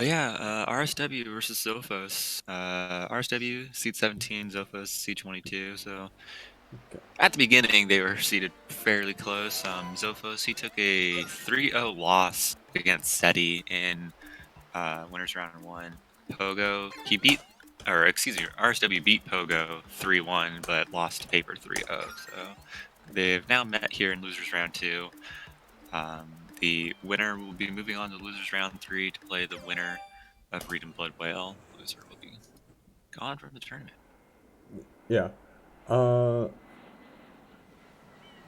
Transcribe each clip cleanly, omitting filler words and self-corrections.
RSW versus Zophos. RSW seed 17, Zophos seed 22. So Okay. at the beginning they were seated fairly close. Zophos, he took a 3-0 loss against SETI in winners round one. Pogo, he beat, or excuse me, RSW beat Pogo 3-1, but lost to Paper 3-0. So they've now met here in losers round two. The winner will be moving on to losers round three to play the winner of Reed and Blood Whale. Loser will be gone from the tournament. Yeah. Uh,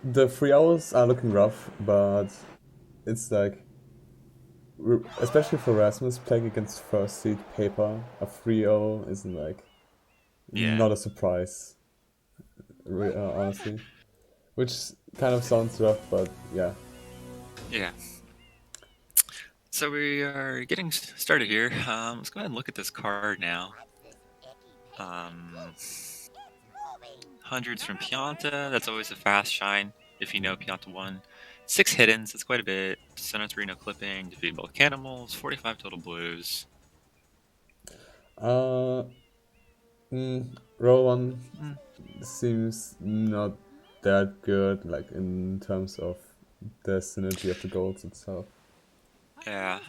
the 3 hours are looking rough, but it's like, especially for Rasmus playing against first seed paper, a 3-0 isn't like Yeah, not a surprise, honestly. Which kind of sounds rough, but yeah. yeah. So we are getting started here. Let's go ahead and look at this card now. Um, Hundreds from Pianta. That's always a fast shine if you know Pianta won. 6 hiddens, that's quite a bit. Center 3 no clipping, defeat both Canimals, 45 total blues. Uh, Row 1 Mm, seems not that good, like in terms of the synergy of the goals itself. yeah.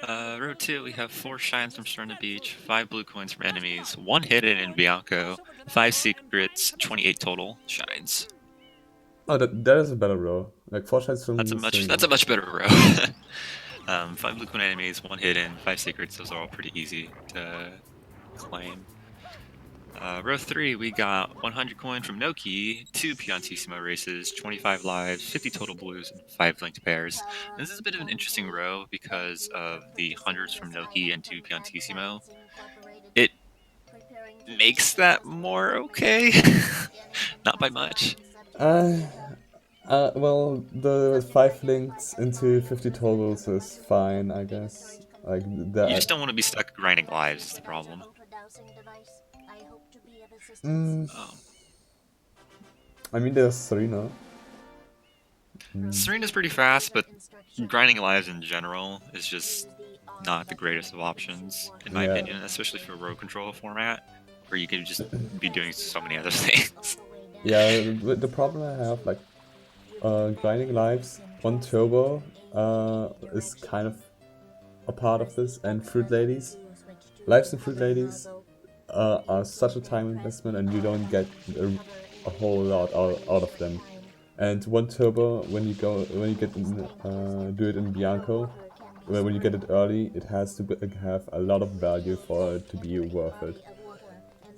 Row 2, we have 4 shines from Stern to Beach, 5 blue coins from enemies, 1 hidden in Bianco, 5 secrets, 28 total shines. Oh, that is a better row. Like 4 shots That's from a much Serena. that's a much better row. 5 blue coin enemies, 1 hidden, 5 secrets. Those are all pretty easy to claim. Row 3, we got 100 coin from Noki, 2 Piantissimo races, 25 lives, 50 total blues, and 5 linked pairs. And this is a bit of an interesting row because of the hundreds from Noki and 2 Piantissimo. It makes that more okay. Not by much. Uh, well, the 5 links into 50 totals is fine, I guess. Like You that. just don't want to be stuck grinding lives, is the problem. Mm, Um, I mean, there's Serena. Mm, Serena's pretty fast, but grinding lives in general is just not the greatest of options, in my yeah. opinion, especially for a row control format, where you could just be doing so many other things. Yeah, the problem I have, like, grinding lives, one turbo is kind of a part of this, and Fruit Ladies. Lives and Fruit Ladies are such a time investment, and you don't get a whole lot out of them. And one turbo, when you get in, do it in Bianco, when you get it early, it has to have a lot of value for it to be worth it.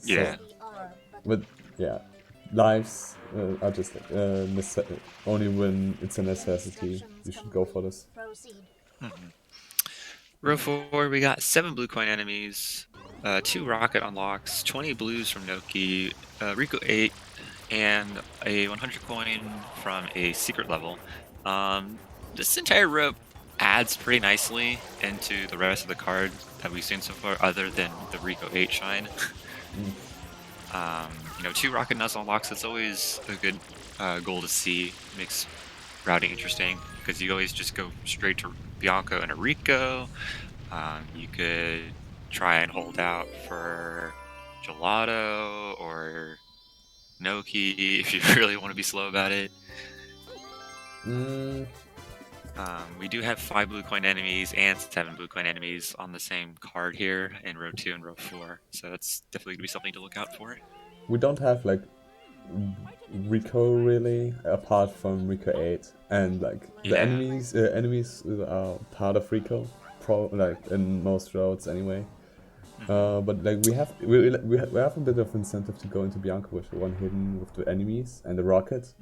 Yeah. So, but yeah, lives are just like only when it's a necessity. You should go for this. Mhm. Row 4, we got 7 blue coin enemies, 2 rocket unlocks, 20 blues from Noki, Rico 8, and a 100 coin from a secret level. This entire row adds pretty nicely into the rest of the cards that we've seen so far, other than the Rico 8 shine. Two rocket nuts unlocks, it's always a good goal to see. Makes routing interesting because you always just go straight to Bianco and a Rico. You could try and hold out for Gelato or Noki if you really want to be slow about it. Mm, We do have 5 blue coin enemies and 7 blue coin enemies on the same card here in row 2 and row 4, so that's definitely going to be something to look out for. we don't have like Rico really, apart from Rico 8, and like the Yeah. enemies are part of Rico, like in most roads anyway. Hmm. But like we have a bit of incentive to go into Bianca with the one hidden with the enemies and the rocket.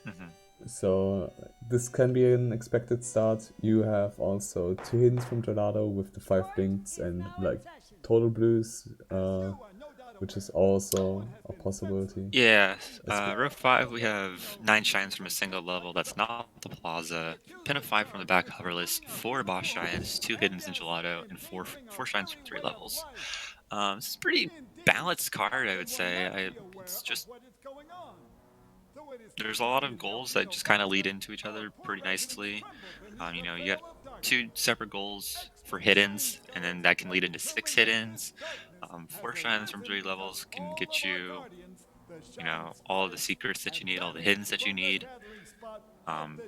Hmm. So this can be an expected start. You have also 2 hidden from Gelato with the 5 links and like total blues, which is also a possibility. Yeah, Espe- row 5 we have 9 shines from a single level, that's not the plaza. Pin of 5 from the back coverless, 4 boss shines, 2 hiddens in gelato, and 4 shines from 3 levels. This is a pretty balanced card, I would say. It's just there's a lot of goals that just kind of lead into each other pretty nicely. You have 2 separate goals for hiddens, and then that can lead into 6 hiddens. 4 shines from 3 levels can get you, all of the secrets that you need, all the hiddens that you need.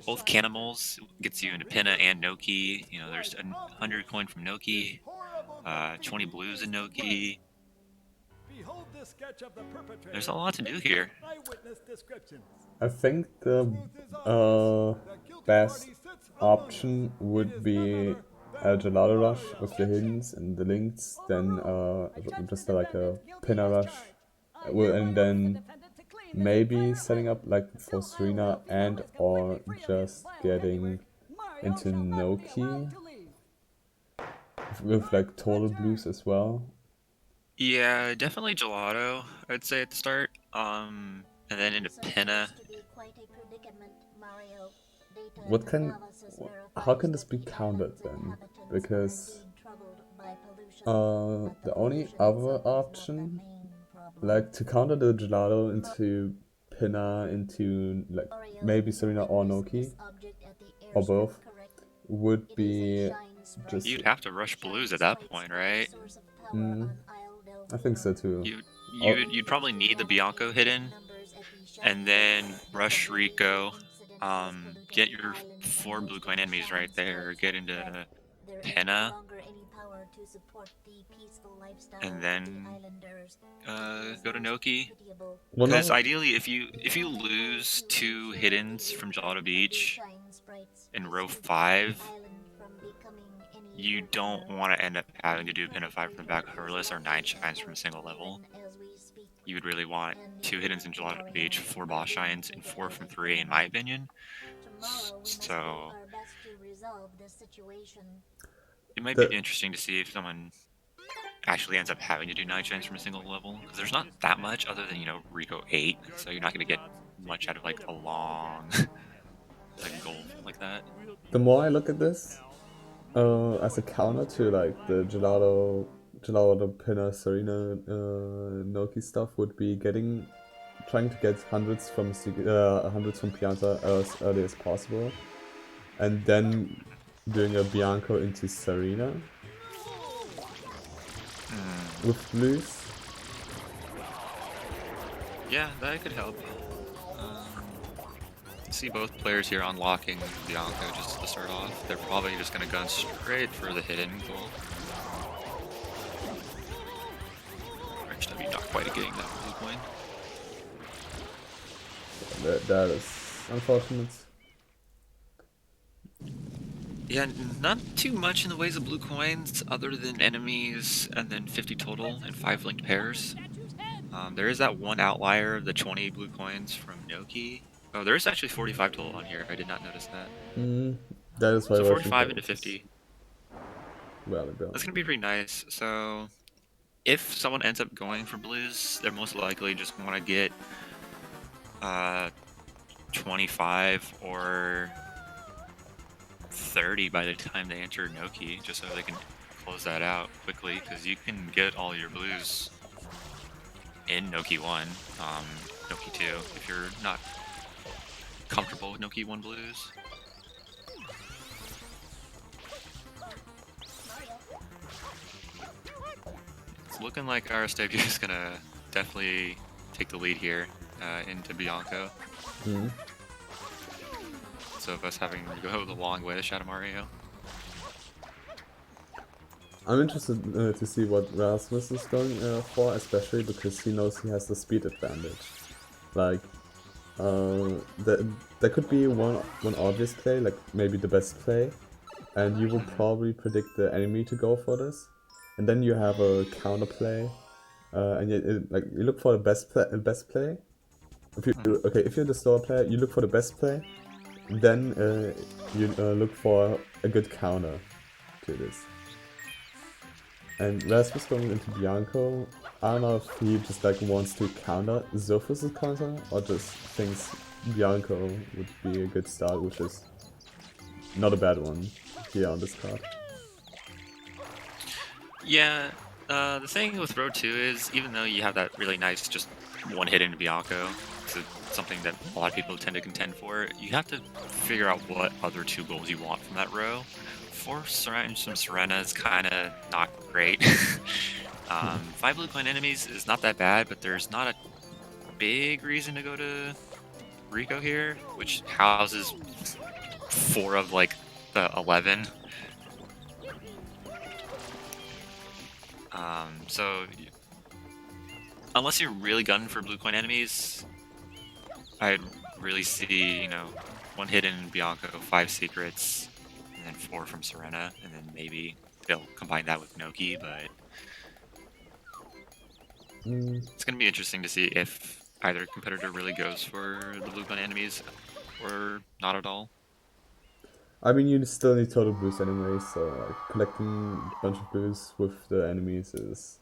Both Canimals gets you into Pinna and Noki. There's 100 coin from Noki, 20 blues in Noki. There's a lot to do here. I think the best option would be a Gelato Rush with the hiddens and the links, then just like a Pinna Rush, and then maybe setting up like for Serena and or just getting into Noki with like total blues as well. Yeah, definitely Gelato, I'd say at the start. And then into Pinna. How can this be countered then? Because the only other option, like to counter the Gelato into Pinna, into like maybe Serena or Noki, or both, would be just... You'd have to rush blues at that point, right? I think so too. You'd probably need the Bianco hidden, and then rush Rico. Get your 4 blue coin enemies right there. Get into Pinna, and then go to Noki. Because ideally, if you lose 2 hiddens from Gelato Beach in row 5, you don't want to end up having to do Pinna 5 from the back of her list or 9 shines from a single level. You would really want 2 hiddens in Gelato Beach, 4 boss shines, and 4 from 3, in my opinion. So it might be interesting to see if someone actually ends up having to do 9 shines from a single level, because there's not that much other than Rico 8, so you're not going to get much out of like a long goal like that. The more I look at this as a counter to like the Gelato Pinna Serena Noki stuff, would be trying to get hundreds from Pianta as early as possible, and then doing a Bianco into Serena with blues. Yeah, that could help. See both players here unlocking Bianco just to start off. They're probably just going to go straight for the hidden goal. RSW not quite getting that blue coin. That is unfortunate. Yeah, not too much in the ways of blue coins other than enemies and then 50 total and 5 linked pairs. There is that one outlier of the 20 blue coins from Noki. Oh, there is actually 45 total on here. I did not notice that. That is why. So 45 into 50. Well, that's gonna be pretty nice. So if someone ends up going for blues, they're most likely just want to get 25 or 30 by the time they enter Noki, just so they can close that out quickly, because you can get all your blues in Noki 1, Noki 2, if you're not comfortable with Noki 1 blues. It's looking like RSW is gonna definitely take the lead here into Bianco. So of us having to go the long way to Shadow Mario. I'm interested to see what Rasmus is going for, especially because he knows he has the speed advantage. Like, there could be one obvious play, like maybe the best play, and you will probably predict the enemy to go for this, and then you have a counter play, and you look for the best play. If you're the slower player, you look for the best play, then you look for a good counter to this. And Rasmus going into Bianco, I don't know if he just wants to counter Zophus' counter, or just thinks Bianco would be a good start, which is not a bad one here on this card. Yeah, the thing with Row 2 is, even though you have that really nice just one hit into Bianco, it's something that a lot of people tend to contend for, you have to figure out what other 2 goals you want from that row 4 Syringe from Serena is kind of not great. 5 blue coin enemies is not that bad, but there's not a big reason to go to Rico here, which houses 4 of like the 11. So unless you're really gunning for blue coin enemies, I'd really see, you know, 1 hidden Bianco, 5 secrets, and then 4 from Serena, and then maybe they'll combine that with Noki, but it's going to be interesting to see if either competitor really goes for the blue coin enemies or not at all. I mean, you still need total blues anyway, so like, collecting a bunch of blues with the enemies is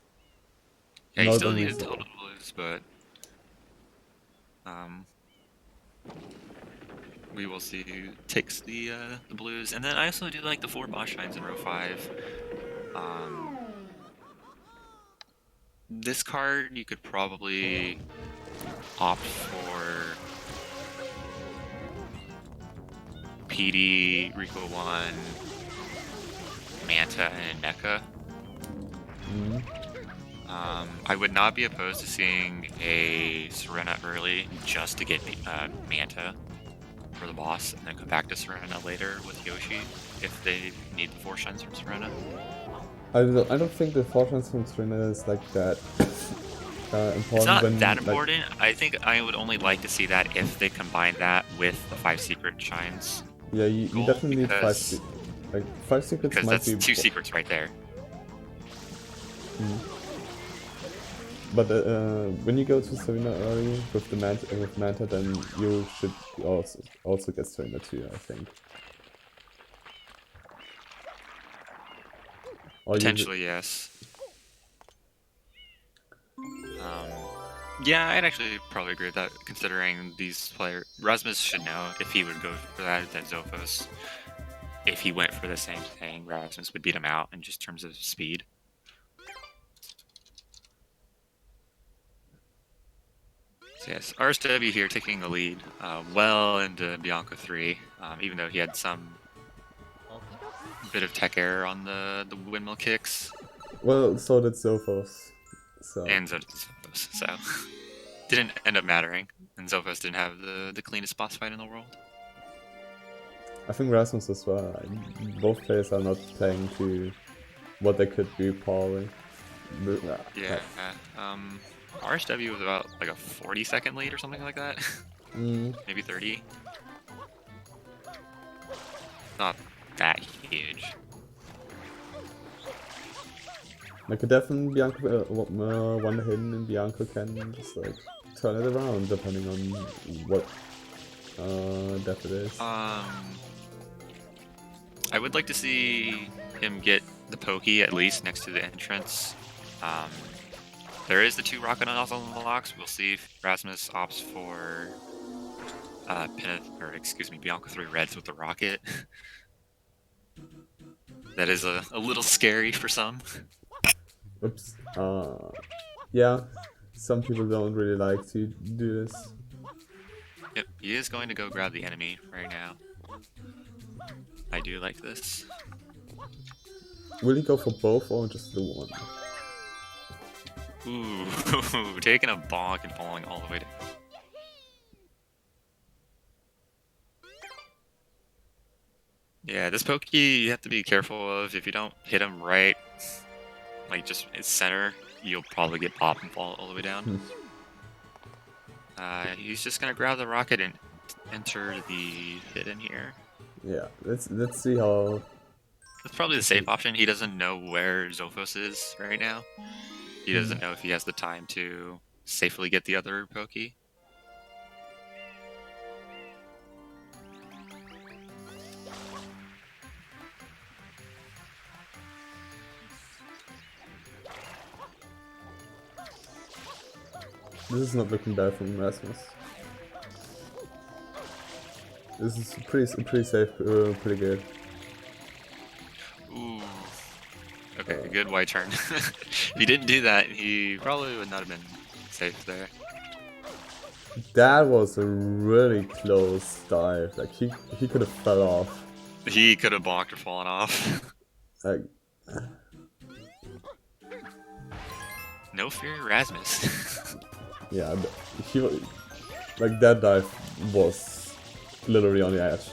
Yeah, you not still need a unreasonable. total blues, but we will see who takes the blues. And then I also do like the 4 boss shines in row 5. This card you could probably opt for PD, Rico 1, Manta, and NECA. I would not be opposed to seeing a Serena early just to get Manta for the boss, and then come back to Serena later with Yoshi if they need the 4 shines from Serena. I don't think the fortunes from Serena is like that important. It's not when, that like, important. I think I would only like to see that if they combine that with the 5 secret shines. yeah, you definitely need 5 secrets. Like 5 secrets because might that's be 2 secrets right there. But when you go to Serena early with the Manta, then you should also get Serena too, I think. Or Potentially, yes. Yeah, I'd actually probably agree with that, considering these players. Rasmus should know if he would go for that Zophos. If he went for the same thing, Rasmus would beat him out in just terms of speed. So yes, RSW here taking the lead well into Bianco 3, even though he had some bit of tech error on the windmill kicks. Well, so did Zophos. So. And so did Zophos, so didn't end up mattering. And Zophos didn't have the cleanest boss fight in the world. I think Rasmus as well. Both players are not playing to what they could do, probably. Yeah. RSW was about like a 40-second lead or something like that. Maybe 30. Not that huge. Like a definite Bianco, one hidden in Bianco can just like turn it around depending on what depth it is. I would like to see him get the pokey at least next to the entrance. There is the 2 rocket nozzle locks. We'll see if Rasmus opts for Bianco 3 reds with the rocket. That is a little scary for some. Oops. Yeah, some people don't really like to do this. Yep, he is going to go grab the enemy right now. I do like this. Will he go for both or just the one? Ooh, taking a bonk and falling all the way down. Yeah, this pokey you have to be careful of. If you don't hit him right, like just its center, you'll probably get popped and fall all the way down. He's just gonna grab the rocket and enter the hidden here. Yeah, let's see how. That's probably the safe option. He doesn't know where Zophos is right now. He doesn't know if he has the time to safely get the other pokey. This is not looking bad from Rasmus. This is pretty safe, pretty good. Ooh. Okay, good white turn. If he didn't do that, he probably would not have been safe there. That was a really close dive. Like he could have fell off. He could have blocked or fallen off. Like, No fear, Rasmus. yeah, he like that dive was literally on the edge.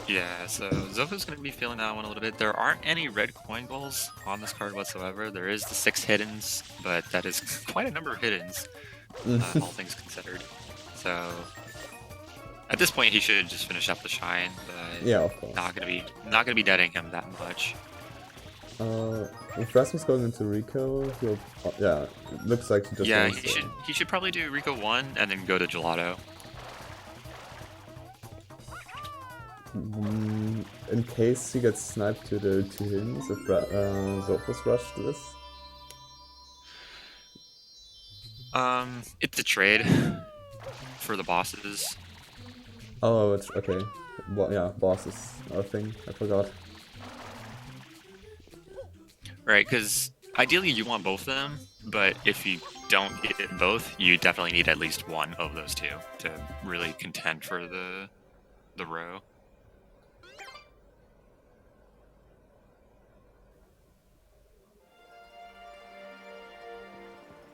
Yeah, so Zofa's going to be feeling that one a little bit. There aren't any red coin balls on this card whatsoever. There is the 6 hiddens, but that is quite a number of hiddens, all things considered. So at this point, he should just finish up the shine, but Yeah, of course. not gonna be netting him that much. If Rasmus going into Rico, he'll yeah. It looks like he just Yeah, wants to. he should probably do Rico 1 and then go to Gelato. In case he gets sniped to the 2 hiddens, if Zofus rushed this. It's a trade for the bosses. Oh, it's okay. Well, yeah, bosses. I think I forgot. Right, because ideally you want both of them, but if you don't get both, you definitely need at least one of those two to really contend for the row.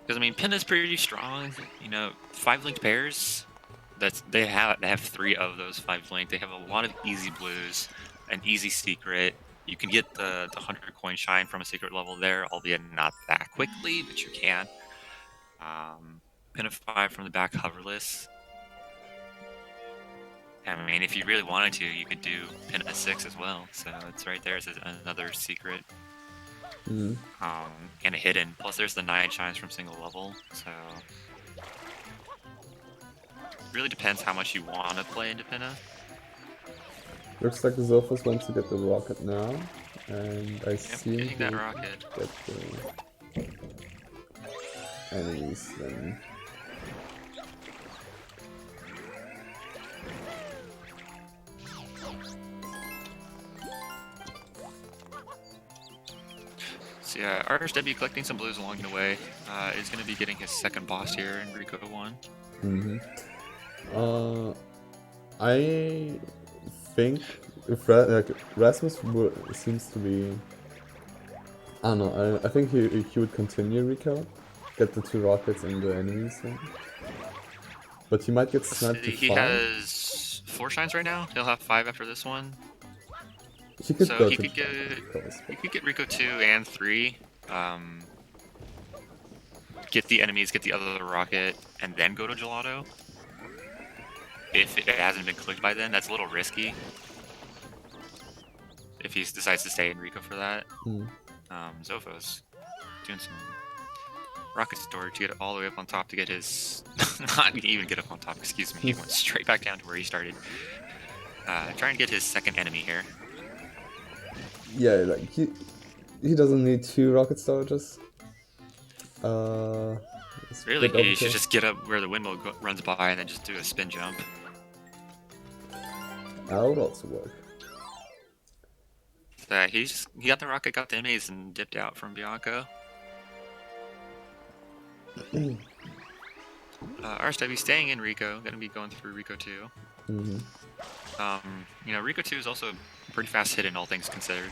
Because I mean, Pin is pretty strong. You know, 5 linked pairs. They have 3 of those 5 linked. They have a lot of easy blues, an easy secret. You can get the 100 coin shine from a secret level there, albeit not that quickly, but you can. Pin of 5 from the back hoverless. I mean, if you really wanted to, you could do pin of 6 as well. So it's right there as another secret. And a hidden. Plus there's the 9 shines from single level, so really depends how much you want to play into Pinna. Looks like the Zofus wants to get the rocket now, and I see getting that rocket. Get the enemies then. So yeah, RSW collecting some blues along the way is going to be getting his second boss here in Rico 1. I think if Rasmus seems to be, I don't know. I think he would continue Rico, get the 2 rockets and the enemies then. But he might get sniped to 5. He has 4 shines right now. He'll have 5 after this one. He could So he could get Rico 2 and 3. Get the enemies, get the other rocket, and then go to Gelato. If it hasn't been clicked by then, that's a little risky. If he decides to stay in Rico for that. Zofos doing some rocket storage to get all the way up on top to get his... not even get up on top, excuse me. He went straight back down to where he started. Try and get his second enemy here. Yeah, like he doesn't need 2 rocket storages. Really, he should just get up where the windmill runs by and then just do a spin jump. That would also work. He got the rocket, got the enemies, and dipped out from Bianco. RSW staying in Rico, gonna be going through Rico 2. You know, Rico 2 is also pretty fast hidden, all things considered.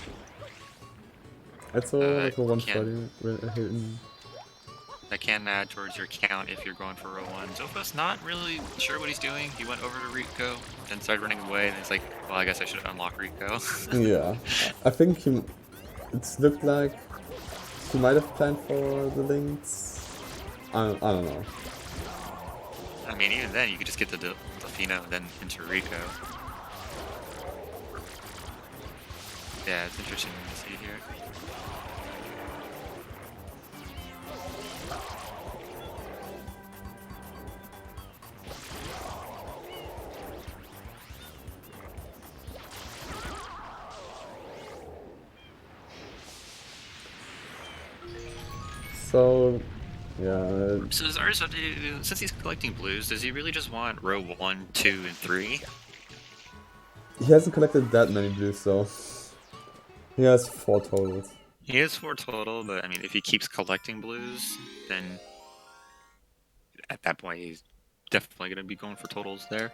It's like a 140 hidden. That can add towards your count if you're going for row 1. Zofa's not really sure what he's doing. He went over to Rico, then started running away, and he's like, well, I guess I should unlock Rico. Yeah, I think it's looked like he might have planned for the links. I don't know. I mean, even then, you could just get the Delfino and then into Rico. Yeah, it's interesting to see here. So, yeah. So does RSW, since he's collecting blues, does he really just want row 1, 2, and 3? He hasn't collected that many blues, so he has 4 totals. He has 4 total, but I mean, if he keeps collecting blues, then at that point he's definitely going to be going for totals there.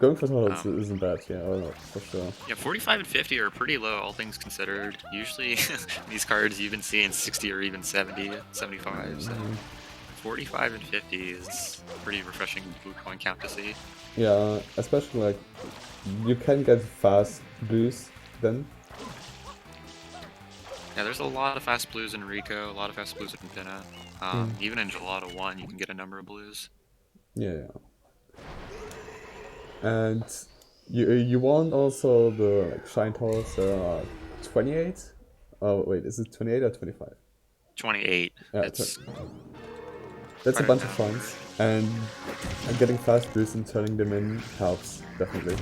Going for totals isn't bad, yeah, for sure. Yeah, 45 and 50 are pretty low, all things considered. Usually, these cards you've been seeing 60 or even 70, 75, so 45 and 50 is pretty refreshing blue coin count to see. Yeah, especially like you can get fast blues then. Yeah, there's a lot of fast blues in Rico, a lot of fast blues in Pinna. Even in Gelato 1, you can get a number of blues. Yeah. And you want also the like shine towers 28? Oh wait, is it 28 or 25? 28. Yeah, It's that's a quite bunch of shines, and getting fast boosts and turning them in helps definitely.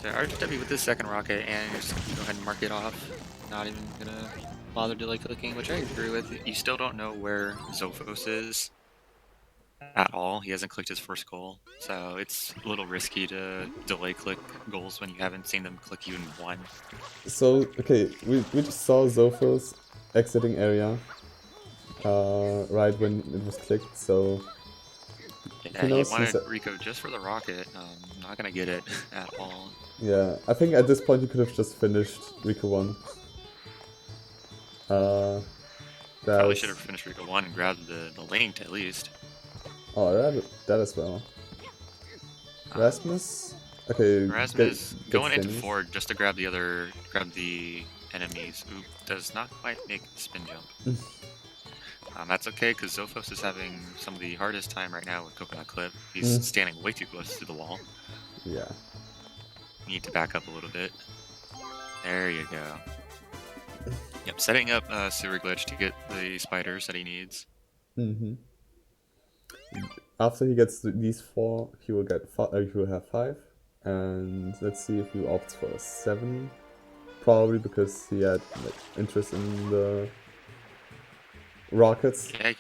So RW with this second rocket, and you're just gonna go ahead and mark it off. Not even gonna bother delay clicking, which I agree with. You still don't know where Zophos is at all. He hasn't clicked his first goal, so it's a little risky to delay click goals when you haven't seen them click even one. So okay, we just saw Zophos exiting area right when it was clicked, so yeah, he wanted Rico just for the rocket. Not gonna get it at all. Yeah, I think at this point you could have just finished Rico 1. Probably should have finished Rico 1 and grabbed the link at least. Oh, that as well. Rasmus? Okay, Rasmus going into forward just to grab the enemies. Oop, does not quite make the spin jump. That's okay, because Zophos is having some of the hardest time right now with Coconut Clip. He's standing way too close to the wall. Yeah. Need to back up a little bit. There you go. Yep, setting up Sewer Glitch to get the spiders that he needs. After he gets these 4, he will get he will have 5. And let's see if he opts for a 7. Probably because he had like, interest in the rockets. Yeah,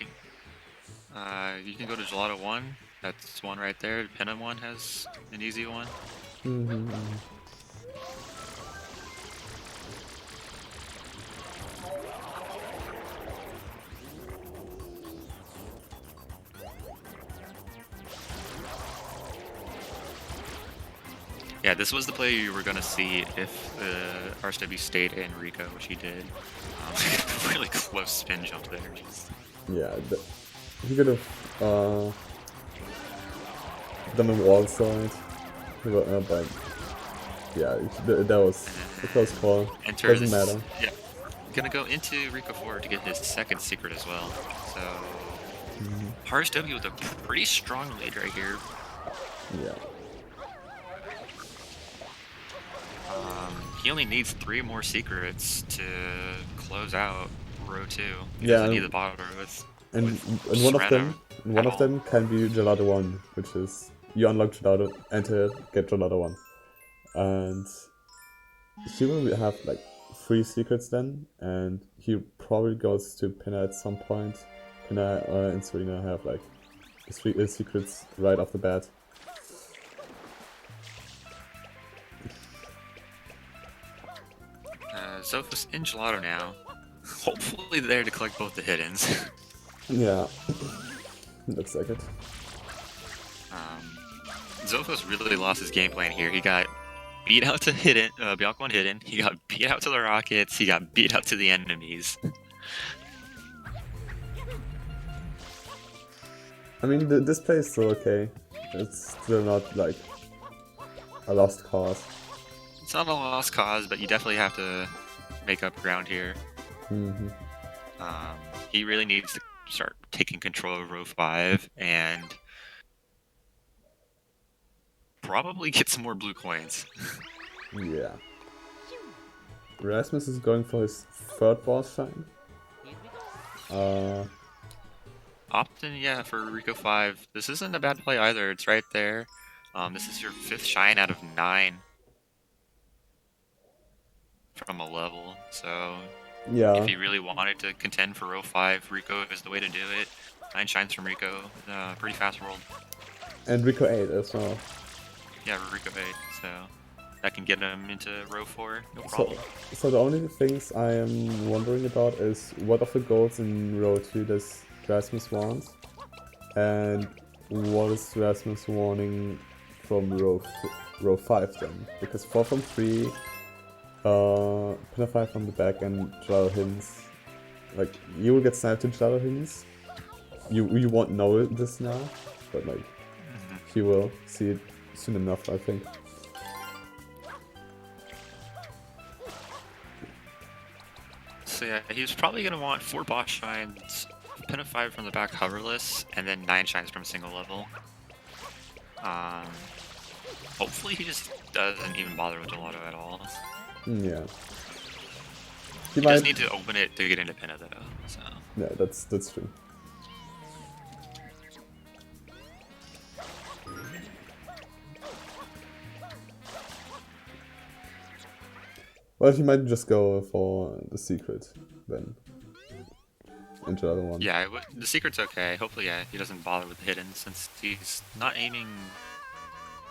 you can go to Gelato 1. That's one right there. Pinna 1 has an easy one. Yeah, this was the play you were going to see if the RSW stayed in Rico, which he did. Really close spin jump there. Yeah, he could have done a wall side, but yeah, that was a close call. Doesn't matter. Yeah, gonna go into Rico 4 to get his second secret as well. So RSW with a pretty strong lead right here. Yeah. He only needs 3 more secrets to close out row 2. He yeah, doesn't need the bottom row. And one of them can be Gelato 1, which is you unlock Gelato, enter, get Gelato 1. And he will have like 3 secrets then, and he probably goes to Pinna at some point. Pinna and Serena have like 3 secrets right off the bat. Zophos in Gelato now. Hopefully there to collect both the hiddens. Yeah, looks like it. Zophos really lost his game plan here. He got beat out to hidden, Bianca 1 hidden. He got beat out to the rockets. He got beat out to the enemies. I mean, this play is still okay. It's still not like a lost cause. It's not a lost cause, but you definitely have to make up ground here. He really needs to start taking control of row 5 and probably get some more blue coins. Yeah. Rasmus is going for his 3rd boss shine. Often, yeah, for Rico 5. This isn't a bad play either. It's right there. This is your 5th shine out of 9 from a level. So yeah, if he really wanted to contend for row 5, Rico is the way to do it. 9 shines from Rico. Pretty fast world. And Rico 8 as well. Yeah, Rico 8. So that can get him into row 4. No problem. So the only things I am wondering about is what of the goals in row 2 does Rasmus want? And what is Rasmus warning from row 5 then? Because 4 from 3, pinner 5 from the back and Gelato Hins. Like, you will get sniped to Gelato Hins. You won't know this now, but like, you will see it soon enough, I think. So yeah, he's probably going to want 4 boss shines, pin a 5 from the back hoverless, and then 9 shines from single level. Hopefully he just doesn't even bother with Gelato at all. Yeah. He just need to open it to get into pinna though, so. Yeah, that's true. Well, he might just go for the secret then. Into the other one. Yeah, the secret's okay. Hopefully, yeah, he doesn't bother with the hidden since he's not aiming.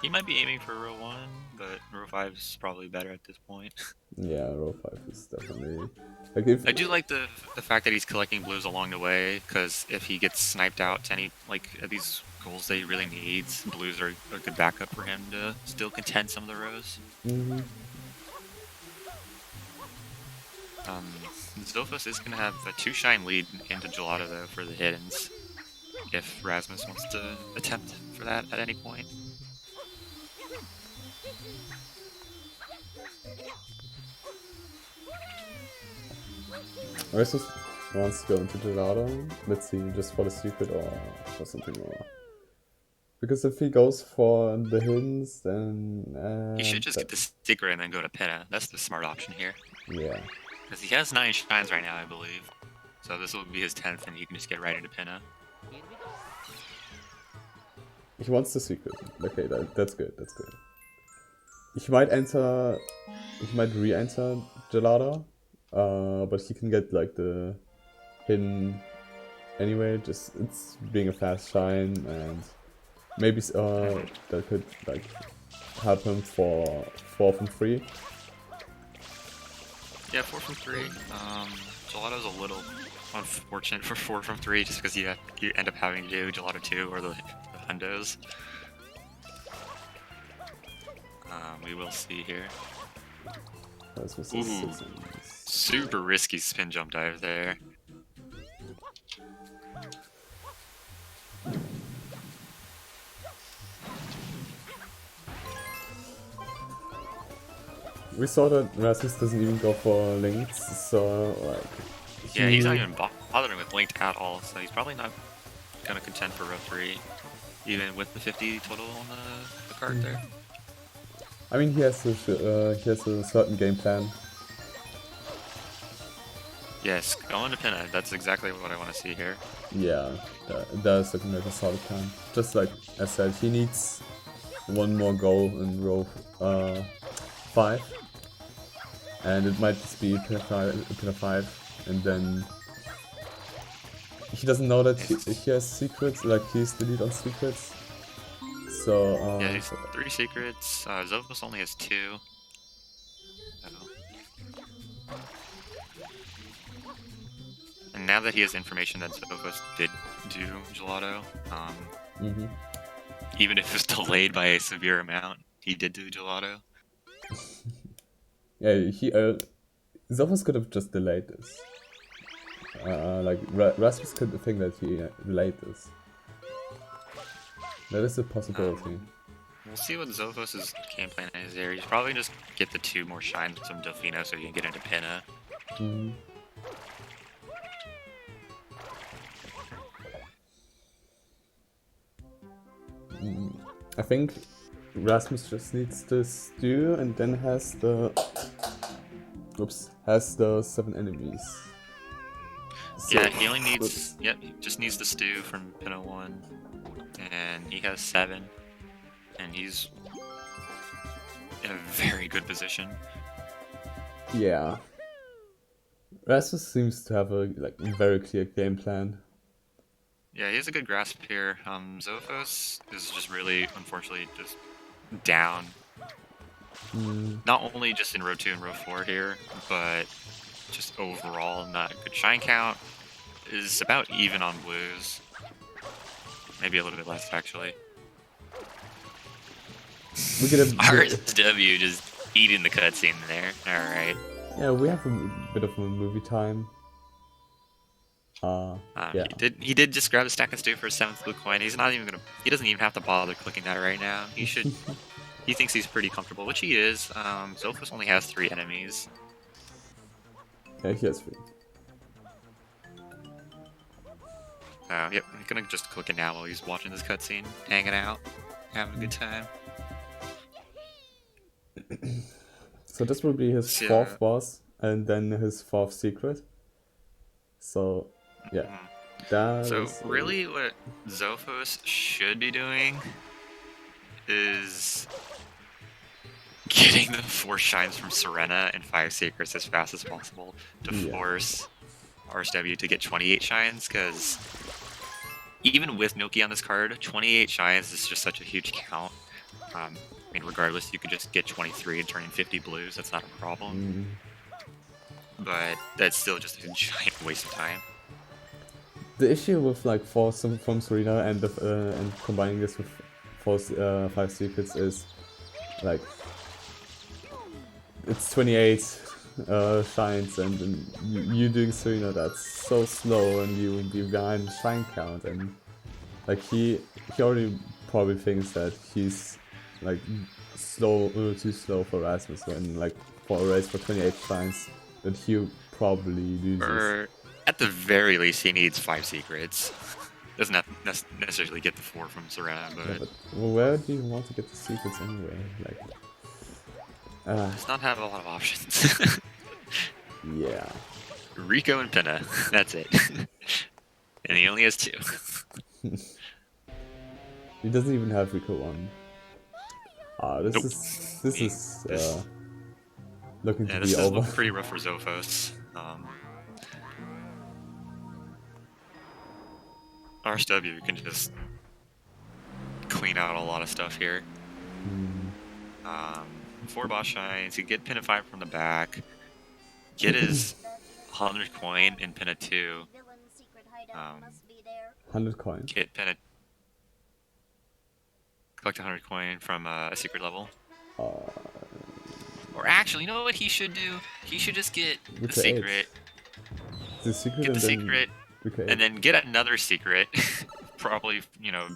He might be aiming for row 1, but row 5 is probably better at this point. Yeah, row 5 is definitely. Like if I do like the fact that he's collecting blues along the way, because if he gets sniped out to any at these goals that he really needs, blues are a good backup for him to still contend some of the rows. Zilphos is going to have a 2 shine lead into Gelato though for the hiddens, if Rasmus wants to attempt for that at any point. Rasmus wants to go into Gelato. Let's see, just for the secret or for something more. Because if he goes for the hints, then he should just get the secret and then go to pinna. That's the smart option here. Yeah. Because he has 9 shines right now, I believe. So this will be his 10th, and he can just get right into pinna. He wants the secret. Okay, that's good. That's good. He might enter. He might re-enter Gelato, but he can get like the hidden anyway. Just it's being a fast shine, and maybe that could like help him for 4 from 3. Yeah, 4 from 3. Gelato's a little unfortunate for 4 from 3 just because you end up having to do Gelato 2 or the hundos. We will see here. Ooh, super risky spin jump dive there. We saw that Rasmus doesn't even go for links, so like... Yeah, he's not even bothering with linked at all, so he's probably not gonna contend for row 3, even with the 50 total on the card there. I mean, he has a certain game plan. Yes, go into pinna. That's exactly what I want to see here. Yeah, that's looking like a solid plan. Just like I said, he needs one more goal in row 5. And it might just be pinna 5, and then he doesn't know that he has secrets, like he's the lead on secrets. So yeah, he's 3 secrets. Zilphos only has 2. And now that he has information that Zilphos did do Gelato, even if it's delayed by a severe amount, he did do Gelato. Yeah, Zilphos could have just delayed this. Like Rasmus could think that he delayed this. That is a possibility. We'll see what Zilphos' game plan is there. He's probably just get the 2 more shines with some Delfino so he can get into pinna. I think Rasmus just needs the stew and then has the 7 enemies. So, yeah, he only needs he just needs the stew from pinna 1, and he has 7, and he's in a very good position. Yeah, Rasmus seems to have a very clear game plan. Yeah, he has a good grasp here. Zilphos is just really, unfortunately, just down. Not only just in row 2 and row 4 here, but just overall not a good shine count. Is about even on blues. Maybe a little bit less, actually. We get a RSW just eating the cutscene there. Alright. yeah, we have a bit of a movie time. Yeah. He did just grab a stack of stew for a 7th blue coin. He's not even gonna. He doesn't even have to bother clicking that right now. He should. He thinks he's pretty comfortable, which he is. Zolfos only has 3 enemies. Yeah, he has 3. Yep, I'm gonna just click it now while he's watching this cutscene, hanging out, having a good time. So this will be his 4th boss, and then his 4th secret. So, yeah. So really what Zolfos should be doing is getting the 4 shines from Serena and 5 secrets as fast as possible to force RSW to get 28 shines, because even with Milky on this card, 28 shines is just such a huge count. I mean, regardless, you could just get 23 and turn in 50 blues. That's not a problem. But that's still just a giant waste of time. The issue with like 4 from Serena and combining this with 5 secrets is like it's 28 shines, and you doing Serena, that's so slow, and you will be behind the shine count, and like he already probably thinks that he's like too slow for Rasmus, when like for a race for 28 shines that he probably loses. Or at the very least, he needs 5 secrets. Doesn't have necessarily get the 4 from Serena, but... Yeah, but where do you want to get the secrets anyway? Like, does not have a lot of options. Yeah. Rico and Pinna, that's it. And he only has 2. He doesn't even have Rico 1. This is looking to be over. This is pretty rough for Zolfos. RSW can just clean out a lot of stuff here. 4 boss shines, he get Pinna 5 from the back, get his 100 coin in Pinna 2. 100 coin. Get Pinna. Collect 100 coin from a secret level. Or actually, you know what he should do? He should just get the secret. The secret. Get the secret, and then get another secret. Probably, you know,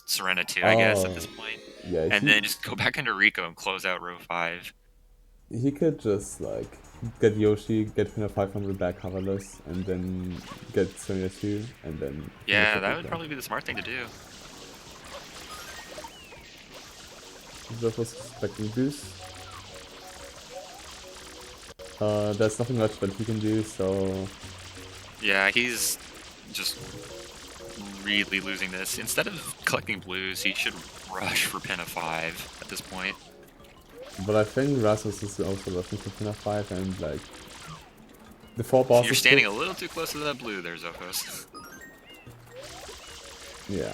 Serena 2, I guess, at this point. Yeah. And then just go back into Rico and close out row 5. He could just like get Yoshi, get Pinna 5 from the back coverless, and then get Serena 2, and then. Yeah, that would probably be the smart thing to do. That was expecting boost. There's nothing much that he can do, so... Yeah, he's just really losing this. Instead of collecting blues, he should rush for Pinna 5 at this point. But I think Rasmus is also rushing for Pinna 5, and like... The 4 bosses... You're standing a little too close to that blue there, Zolfos. Yeah.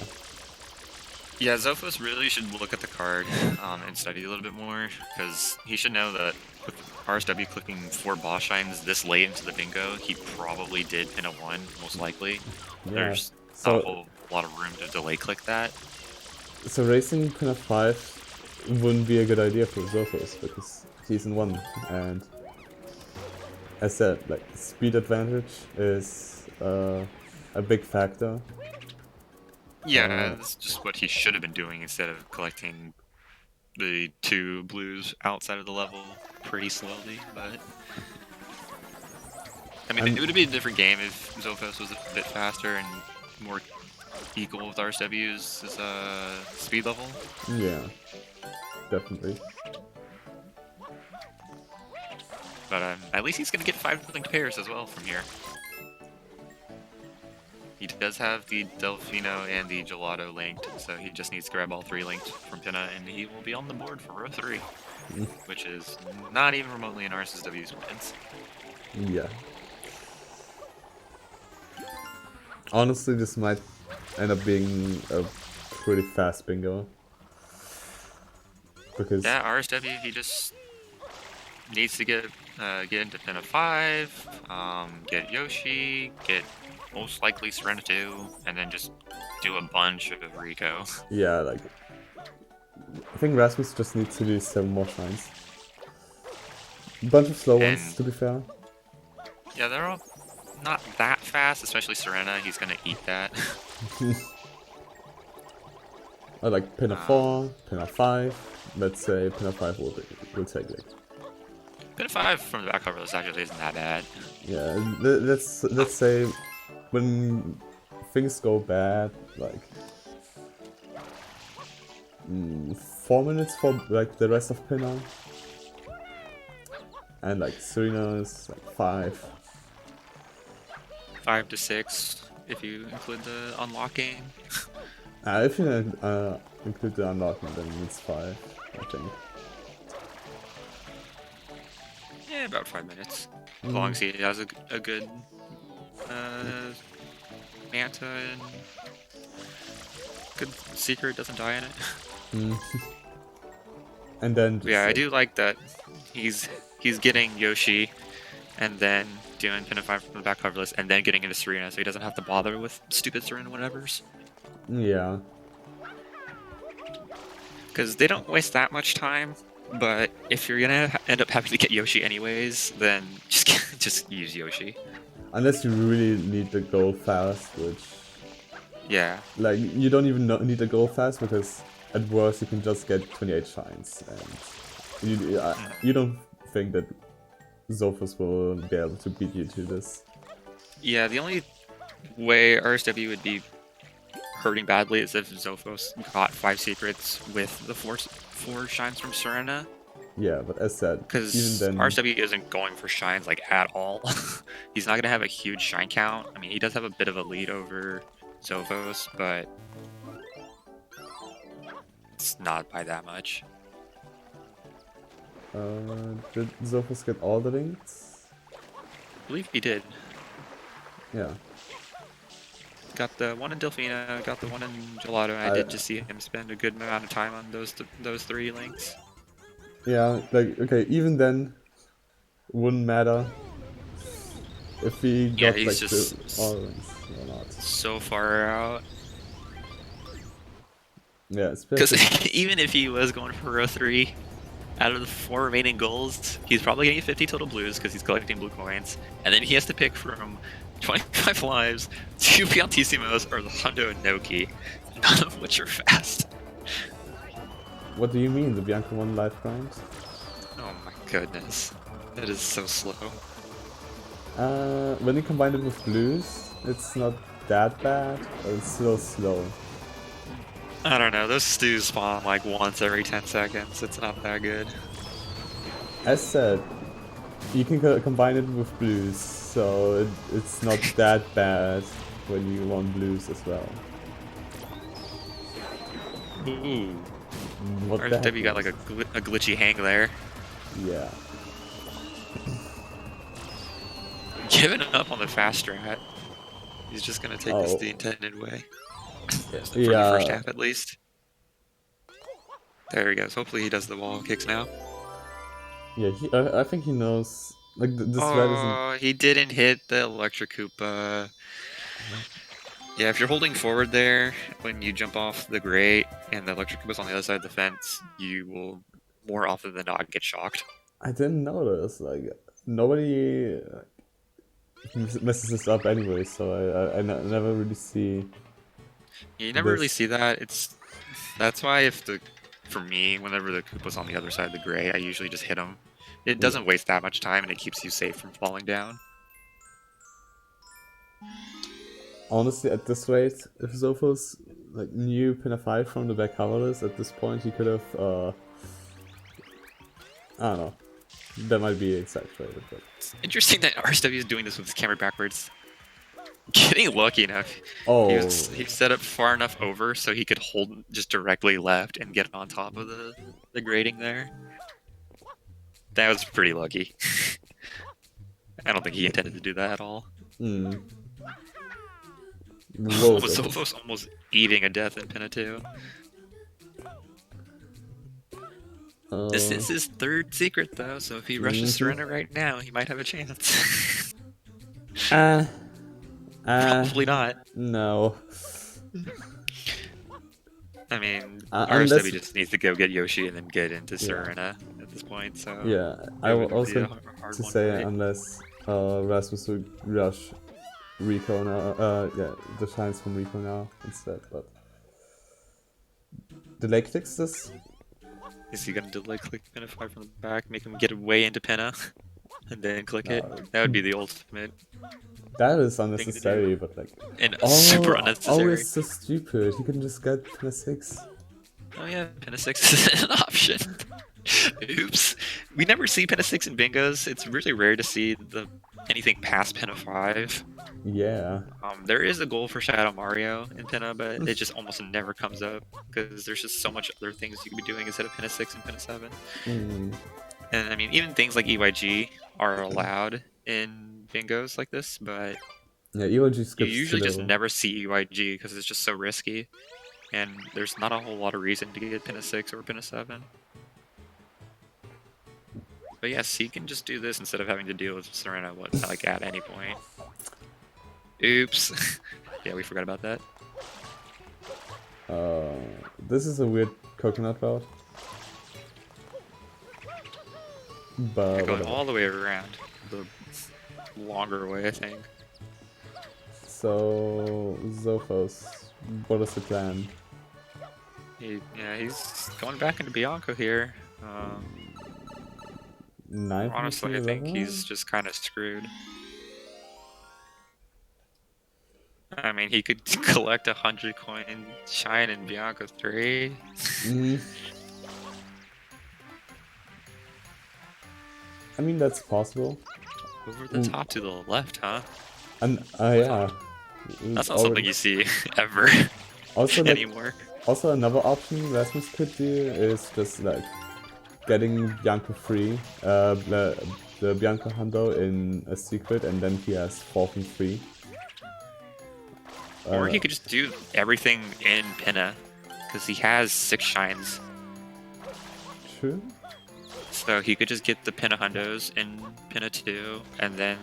Yeah, Zolfos really should look at the card and study a little bit more, because he should know that with RSW clicking 4 boss shines this late into the bingo, he probably did Pinna 1, most likely. Yeah. There's not a whole lot of room to delay click that. So racing Pinna 5 wouldn't be a good idea for Zolfos, because he's in 1, and as said, like, speed advantage is a big factor. Yeah, that's just what he should have been doing instead of collecting the 2 blues outside of the level pretty slowly, but... I mean, it would be a different game if Zolfos was a bit faster and more equal with RSW's speed level. Yeah, definitely. But at least he's going to get 5 linked pairs as well from here. He does have the Delfino and the Gelato linked, so he just needs to grab all 3 linked from Pinna, and he will be on the board for row 3, which is not even remotely in RasmusSW's plans. Yeah. Honestly, this might end up being a pretty fast bingo. Because... Yeah, RSW, he just needs to get into Pinna 5, get Yoshi, get most likely Serena 2, and then just do a bunch of Rico. Yeah, like I think Rasmus just needs to do 7 more shines. A bunch of slow ones, And to be fair. yeah, they're all not that fast, especially Serena. He's gonna eat that. I like pin of 4, pin of 5. Let's say pin of 5 will take it. Pin 5 from the back cover list actually isn't that bad. Yeah, let's say when things go bad, like 4 minutes for like the rest of Pinner, and like Serena is like 5. 5 to 6 if you include the unlocking. If you include the unlocking, then it's 5, I think. Yeah, about 5 minutes. As long as he has a good Manta and good secret, doesn't die in it. And then just yeah, I do like that he's getting Yoshi and then doing pin of 5 from the back cover list and then getting into Serena, so he doesn't have to bother with stupid Serena whatevers. Yeah. Because they don't waste that much time, but if you're gonna end up having to get Yoshi anyways, then just use Yoshi. Unless you really need to go fast, which... Yeah. Like, you don't even need to go fast, because at worst you can just get 28 shines, and you don't think that Zophus will be able to beat you to this. Yeah, the only way RSW would be hurting badly is if Zophos got 5 secrets with the 4 shines from Serena. Yeah, but as said, because even then... RSW isn't going for shines like at all. He's not gonna have a huge shine count. I mean, he does have a bit of a lead over Zophos, but it's not by that much. Did Zophus get all the links? I believe he did. Yeah. Got the one in Delfina, got the one in Gelato, and I did just see him spend a good amount of time on those 3 links. Yeah, like, okay, even then, wouldn't matter if he got like the all links or not. So far out. Yeah, because especially... even if he was going for row 3, out of the 4 remaining goals, he's probably getting 50 total blues because he's collecting blue coins, and then he has to pick from 25 lives, 2 Piantissimos, or the Hundo Noki, none of which are fast. What do you mean, the Bianca 1 life grind? Oh my goodness. That is so slow. When you combine it with blues, it's not that bad, but it's still slow. I don't know, those stews spawn like once every 10 seconds, it's not that good. As said, you can combine it with blues, so it's not that bad when you want blues as well. Ooh. What the heck? RSW got like a glitchy hang there. Yeah. Giving up on the fast strat. He's just gonna take this the intended way. For the first half at least. There he goes. Hopefully he does the wall kicks now. Yeah, I think he knows. Like this red isn't. He didn't hit the Electric Koopa. Yeah, if you're holding forward there when you jump off the grate and the Electric Koopa's on the other side of the fence, you will more often than not get shocked. I didn't notice. Like nobody messes this up anyway, so I never really see. You never really see that. That's why for me, whenever the Koopa's on the other side of the gray, I usually just hit him. It doesn't waste that much time, and it keeps you safe from falling down. Honestly, at this rate, if Zophos like knew Pinna 5 from the back cover list, at this point he could have, I don't know. That might be exaggerated, but... It's interesting that RSW is doing this with his camera backwards. Getting lucky enough. Oh. He set up far enough over so he could hold just directly left and get on top of the grating there. That was pretty lucky. I don't think he intended to do that at all. Was almost eating a death in Pinna 2. This is his 3rd secret though, so if he rushes Serena right now, he might have a chance. Probably not. No. I mean, Unless, RSW just needs to go get Yoshi and then get into yeah, Serena at this point, so yeah. I it will would be also a hard to one say fight. unless Rasmus will rush Rico now. Yeah, the shines from Rico now instead. But the leg fix this. Is he gonna delay click Pinna 5 from the back, make him get way into Pinna, and then click it? No, That would be the ultimate that is thing to do. unnecessary. But like, And super oh, unnecessary. it's so stupid. He can just get Pinna 6. Oh yeah, Pinna 6 is an option. Oops. We never see Pinna 6 in bingos. It's really rare to see anything past Pinna 5. Yeah. There is a goal for Shadow Mario in Pinna, but it just almost never comes up because there's just so much other things you could be doing instead of Pinna 6 and Pinna 7. Mm. And I mean, even things like EYG are allowed in bingos like this, but Yeah, EOG you skips usually just Tilo. never see EYG because it's just so risky, and there's not a whole lot of reason to get Pinna 6 or Pinna 7. But yes, he can just do this instead of having to deal with Serena like at any point. Oops. Yeah, we forgot about that. This is a weird coconut route. But You're going whatever. all the way around. The longer way, I think. So, Zophos, what is the plan? Yeah, he's going back into Bianco here. 9 Honestly, I think he's just kind of screwed. I mean, he could collect 100 coin shine in Bianco 3. I mean, that's possible. Over the top to the left, huh? And, yeah. That's not something you see ever also, anymore. Also, another option Rasmus could do is just like getting Bianco free, the Bianco Hundo in a secret, and then he has 4 from 3. Or he could just do everything in Pinna, because he has 6 shines. True. So he could just get the Pinna Hundos in Pinna 2, and then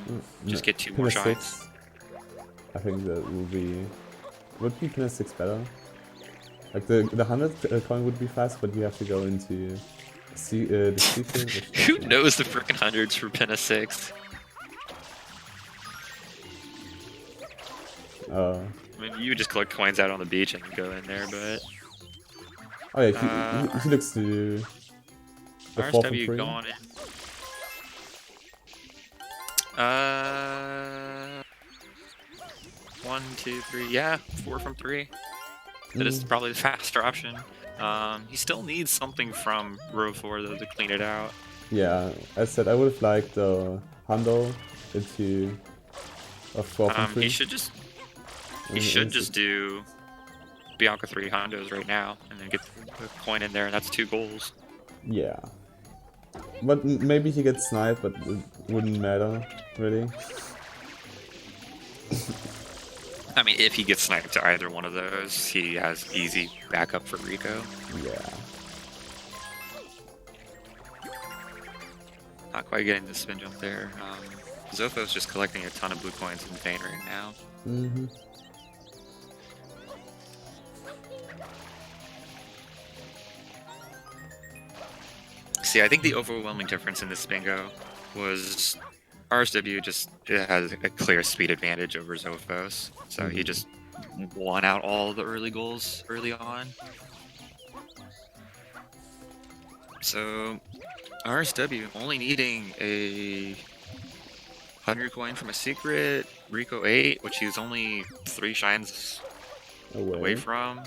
just get 2 Pinna more shines. 6. I think that would be Pinna 6 better. Like the 100 coin would be fast, but you have to go into the secret. Who knows the frickin' hundreds for Pinna 6? I mean, you would just collect coins out on the beach and go in there, but... Oh yeah, he looks to the 4 from 3. RSW going in. 1, 2, 3, yeah, 4 from 3. That is probably the faster option. He still needs something from row 4 though to clean it out. Yeah, as said, I would have liked the Hundo into a 4 from 3. He should just do Bianca 3 Hondos right now, and then get the coin in there, and that's 2 goals. Yeah. But maybe he gets sniped, but it wouldn't matter, really. I mean, if he gets sniped to either one of those, he has easy backup for Rico. Yeah. Not quite getting the spin jump there. Zopho's just collecting a ton of blue coins in vain right now. Mm-hmm. See, I think the overwhelming difference in this bingo was RSW just has a clear speed advantage over Zophos, so he just won out all the early goals early on. So RSW only needing a 100 coin from a secret, Rico 8, which he's only 3 shines away from.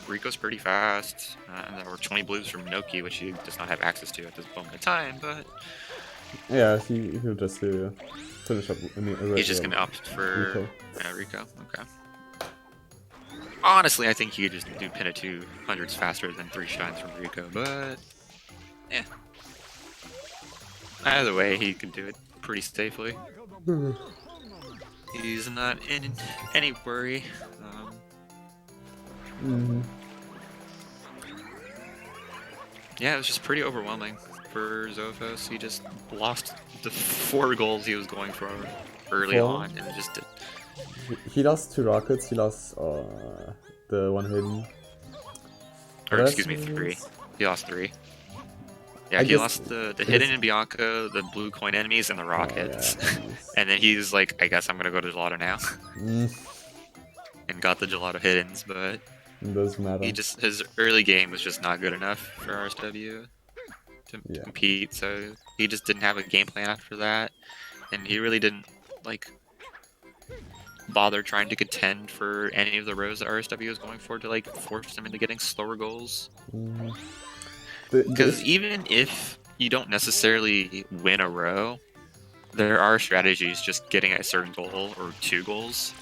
Rico's pretty fast, and there were 20 blues from Noki, which he does not have access to at this moment in time, but... Yeah, he'll just finish up. He's just gonna opt for Rico. Okay. Honestly, I think he could just do Pinna 2 hundreds faster than 3 shines from Rico, but... yeah. Either way, he can do it pretty safely. He's not in any worry. Yeah, it was just pretty overwhelming for Zophos. He just lost the 4 goals he was going for early on, and just He lost 2 rockets. He lost the one hidden. Or What else excuse did me, he 3. lose? He lost 3. Yeah, I he guess lost the hidden his. in Bianca, the blue coin enemies, and the Oh yeah, rockets. enemies. And then he's like, I guess I'm gonna go to gelato now, Mm, and got the gelato hiddens, but doesn't matter. his early game was just not good enough for RSW to Yeah. compete, so he just didn't have a game plan after that, and he really didn't like bother trying to contend for any of the rows that RSW was going for to like force him into getting slower goals. Mm. Because This. even if you don't necessarily win a row, there are strategies just getting a certain goal or 2 goals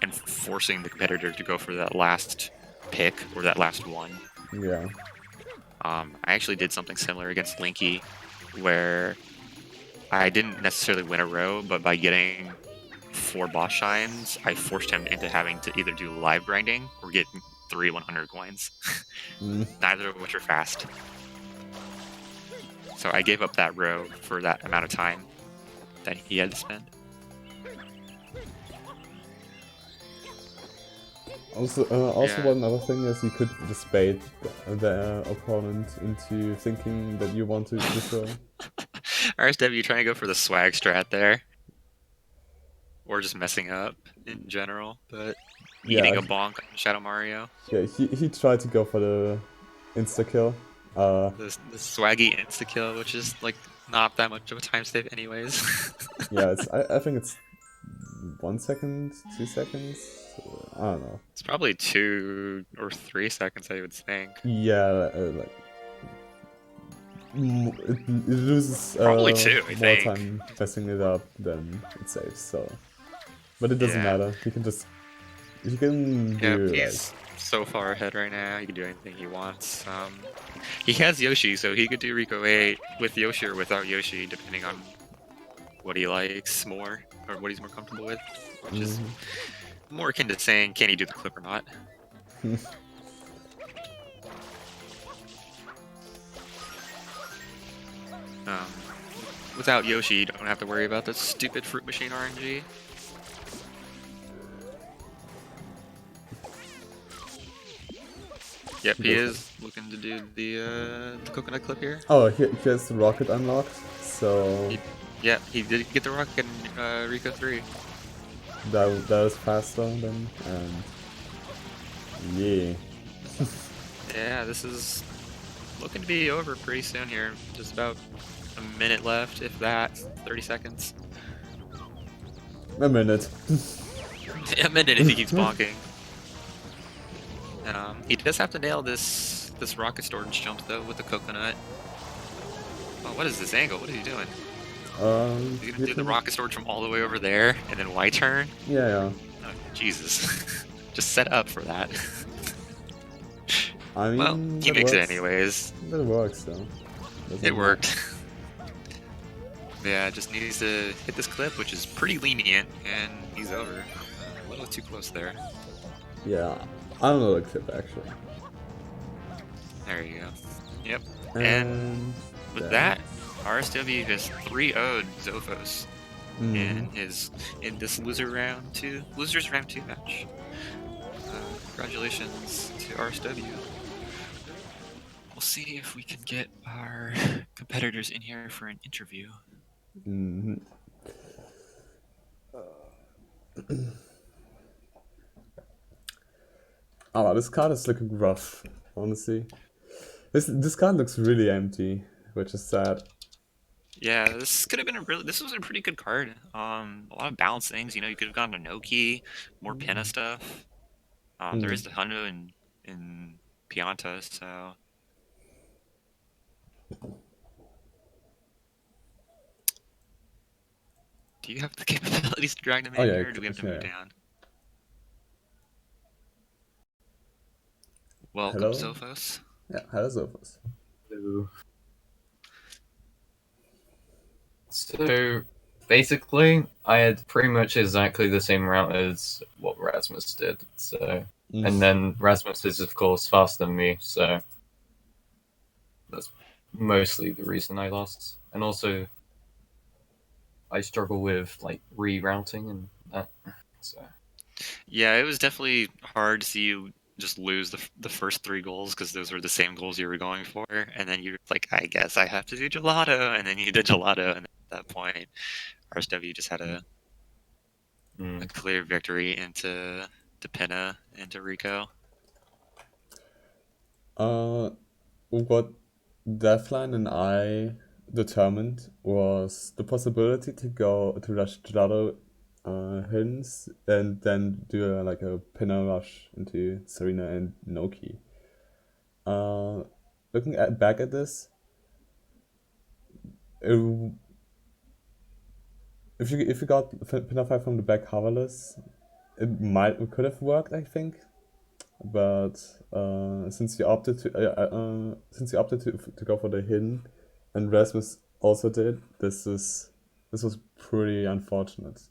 and forcing the competitor to go for that last pick or that last one. Yeah. I actually did something similar against Linky where I didn't necessarily win a row, but by getting 4 boss shines, I forced him into having to either do live grinding or get 3 100 coins, Mm. neither of which are fast. So I gave up that row for that amount of time that he had to spend. Also, Yeah. one other thing is you could just bait the opponent into thinking that you want to destroy. RSW trying to go for the swag strat there, or just messing up in general, but eating Yeah, a bonk on Shadow Mario. yeah. He tried to go for the insta kill. The swaggy insta kill, which is like not that much of a time save, anyways. Yeah. I think it's 1 second, 2 seconds. I don't know. It's probably 2 or 3 seconds, I would think. Yeah, like it loses Probably 2, I more think. time messing it up than it saves. So, but it doesn't Yeah. matter. He can Yep, do like. he's so far ahead right now. He can do anything he wants. He has Yoshi, so he could do Rico 8 with Yoshi or without Yoshi, depending on what he likes more or what he's more comfortable with, which is Mhm. more akin to saying, can he do the clip or not? Um, without Yoshi, you don't have to worry about the stupid fruit machine RNG. Yep, He he doesn't. is looking to do the coconut clip here. Oh, he has the rocket unlocked, so Yeah, he did get the rocket in Rico 3. that is faster then, and yeah. Yeah, this is looking to be over pretty soon here. Just about a minute left, if that. 30 seconds. A minute. A minute if he keeps bonking. He does have to nail this rocket storage jump though with the coconut. Oh, what is this angle? What is he doing? He's gonna You do the can. rocket storage from all the way over there and then Y turn? Yeah, yeah. Oh, Jesus. Just set up for that. I Well, mean he that makes it works. anyways. That works though. It Doesn't matter. worked. Yeah, just needs to hit this clip, which is pretty lenient, and he's over. A little too close there. Yeah, I don't know the clip actually. There you go. Yep. And And with that. that, RSW has 3-0'd Zophos Mm-hmm. in this losers round two match. Congratulations to RSW. We'll see if we can get our competitors in here for an interview. Mm-hmm. Oh, this card is looking rough, honestly. This card looks really empty, which is sad. Yeah, this could have been this was a pretty good card. A lot of balance things. You know, you could have gone to Noki, more Pinna stuff. There Mm. is the Hundo in Pianta, so do you have the capabilities to drag them Oh in yeah, here, or do we have to move yeah. down? Welcome, Hello. Sophos. Yeah, hello, Sophos. So basically, I had pretty much exactly the same route as what Rasmus did. So, and then Rasmus is of course faster than me, so that's mostly the reason I lost. And also, I struggle with like rerouting and that. So Yeah, it was definitely hard to see you just lose the first 3 goals because those were the same goals you were going for, and then you're like, I guess I have to do gelato, and then you did gelato, and at that point, RSW just had a Mm. clear victory into Pinna into Rico. What Deathline and I determined was the possibility to go to rush Gelato Hins and then do like a pinner rush into Serena and Noki. Looking back at this, it, if you got pinner 5 from the back coverless, it could have worked, I think. But since you opted to go for the hidden, and Rasmus also did, this was pretty unfortunate.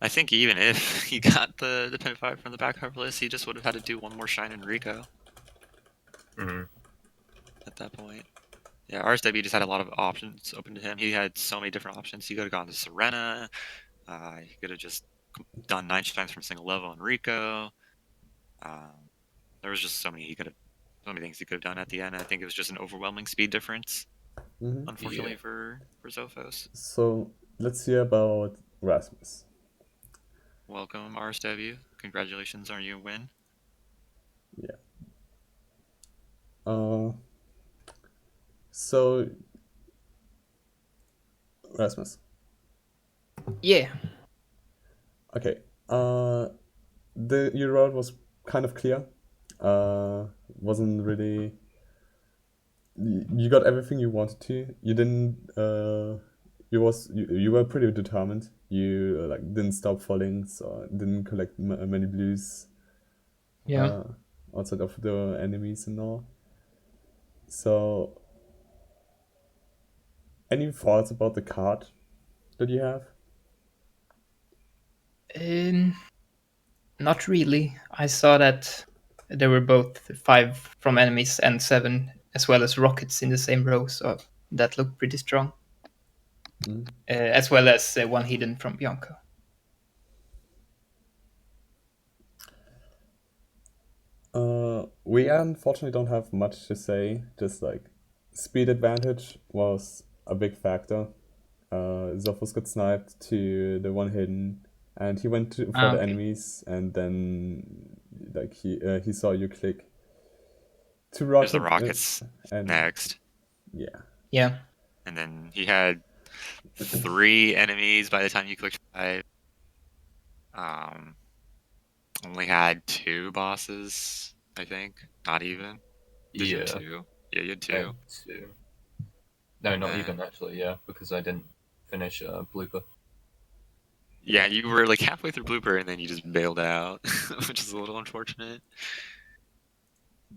I think even if he got the pin 5 from the back cover list, he just would have had to do one more shine in Rico Mm-hmm. at that point. Yeah, RSW just had a lot of options open to him. He had so many different options. He could have gone to Serena. He could have just done 9 shines from single level in Rico. There was just so many things he could have done at the end. I think it was just an overwhelming speed difference, unfortunately Yeah. for Zophos. So let's hear about Rasmus. Welcome, RSW. Congratulations on your win. Yeah. So Rasmus. Yeah. Okay. Your road was kind of clear. Wasn't really. You got everything you wanted to. You didn't. You were pretty determined. You like didn't stop falling, so didn't collect many blues. Yeah. Outside of the enemies and all. So, any thoughts about the card that you have? Not really. I saw that there were both 5 from enemies and 7 as well as rockets in the same row, so that looked pretty strong. As well as 1 hidden from Bianco. We unfortunately don't have much to say. Just like speed advantage was a big factor. Zophos got sniped to the 1 hidden, and he went for the Okay. enemies, and then like he saw you click to There's the rocket, Rockets and next. yeah. Yeah. And then he had 3 enemies by the time you clicked 5. Only had 2 bosses, I think. Not even. Did you have Yeah. 2? Yeah, you had I 2. had 2. No, And not then, even actually. Yeah, because I didn't finish blooper. yeah, you were like halfway through Blooper and then you just bailed out, which is a little unfortunate.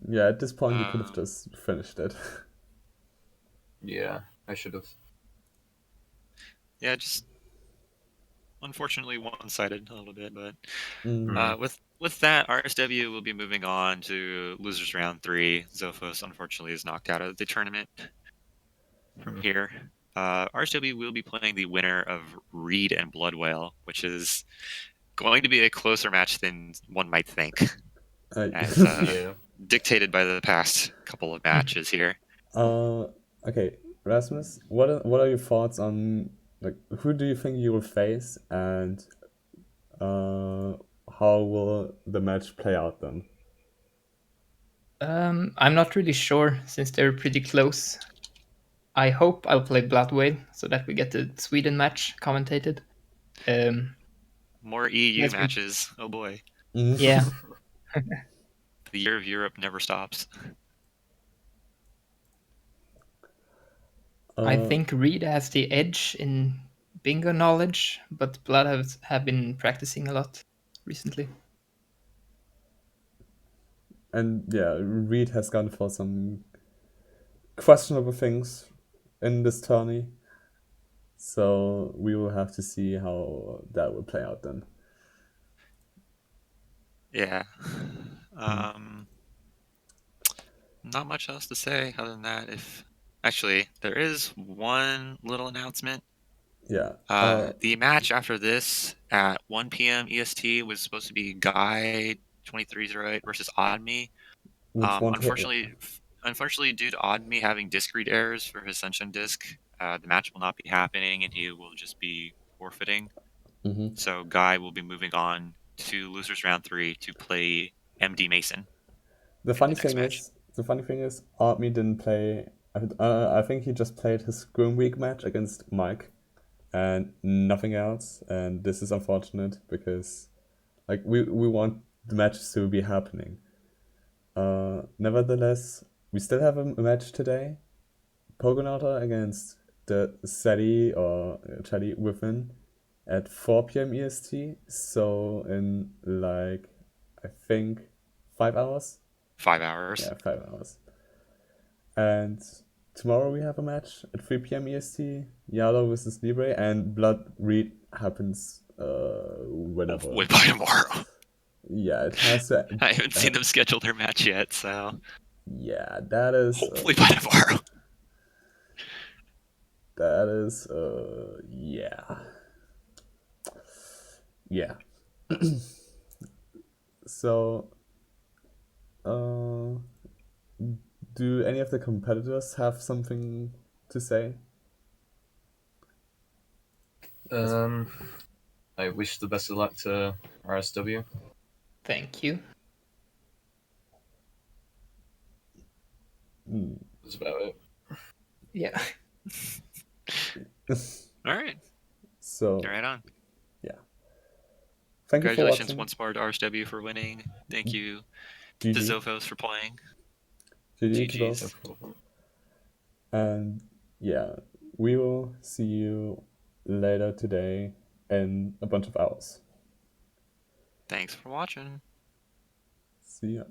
Yeah, at this point you could have Um, just finished it. Yeah, I should have. yeah, just unfortunately one-sided a little bit, but Mm. with that, RSW will be moving on to losers round 3. Zophos unfortunately is knocked out of the tournament from here. RSW will be playing the winner of Reed and Bloodwhale, which is going to be a closer match than one might think, as Yeah. dictated by the past couple of matches here. Okay, Rasmus, what are your thoughts on like who do you think you will face, and how will the match play out then? I'm not really sure since they're pretty close. I hope I'll play Bloodwhale so that we get the Sweden match commentated. More EU That's been, matches. Oh boy. yeah. The year of Europe never stops. I think Reed has the edge in bingo knowledge, but Blood have been practicing a lot recently. And yeah, Reed has gone for some questionable things in this tourney, so we will have to see how that will play out then. Yeah. Not much else to say other than that. If actually there is one little announcement Yeah. The match after this at 1 p.m. EST was supposed to be Guy 2308 versus Oddme. Which one? Unfortunately, due to Oddme having disk read errors for his Sunshine disk, the match will not be happening, and he will just be forfeiting. Mm-hmm. So Guy will be moving on to losers round 3 to play MD Mason. The funny thing is, Artme didn't play. I think he just played his Grim Week match against Mike, and nothing else. And this is unfortunate because, like, we want the matches to be happening. Nevertheless, we still have a match today. Pogonauta against the SETI or Chatty Within at 4 p.m. EST. So in like, I think 5 hours. 5 hours. Yeah, 5 hours. And tomorrow we have a match at 3 p.m. EST. Yalo versus Libre, and Blood Read happens whenever. Hopefully by tomorrow. Yeah, it has to. I haven't seen them schedule their match yet, so Yeah, that is. Hopefully by tomorrow. That is. Yeah. Yeah. So. Do any of the competitors have something to say? I wish the best of luck to RSW. Thank you. That's about it. Yeah. All right. So. Right on. Yeah. Thank Congratulations you for watching. once more to RSW for winning. Thank you GG. to Zophos for playing. GG to GG's. both. And yeah, we will see you later today in a bunch of hours. Thanks for watching. See ya.